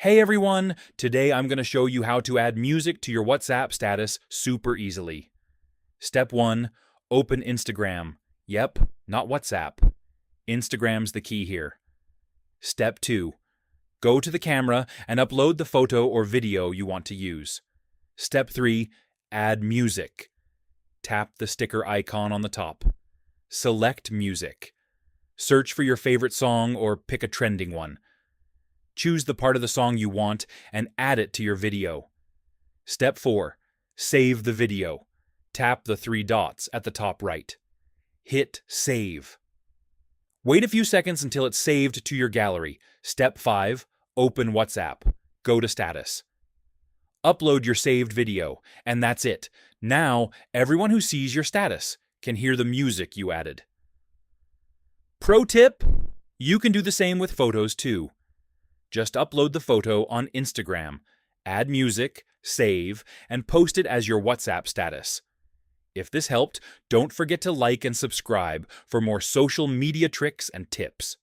Hey everyone! Today I'm going to show you how to add music to your WhatsApp status super easily. Step 1. Open Instagram. Yep, not WhatsApp. Instagram's the key here. Step 2. Go to the camera and upload the photo or video you want to use. Step 3. Add music. Tap the sticker icon on the top. Select music. Search for your favorite song or pick a trending one. Choose the part of the song you want and add it to your video. Step 4. Save the video. Tap the 3 dots at the top right. Hit Save. Wait a few seconds until it's saved to your gallery. Step 5. Open WhatsApp. Go to Status. Upload your saved video, and that's it. Now, everyone who sees your status can hear the music you added. Pro tip: you can do the same with photos too. Just upload the photo on Instagram, add music, save, and post it as your WhatsApp status. If this helped, don't forget to like and subscribe for more social media tricks and tips.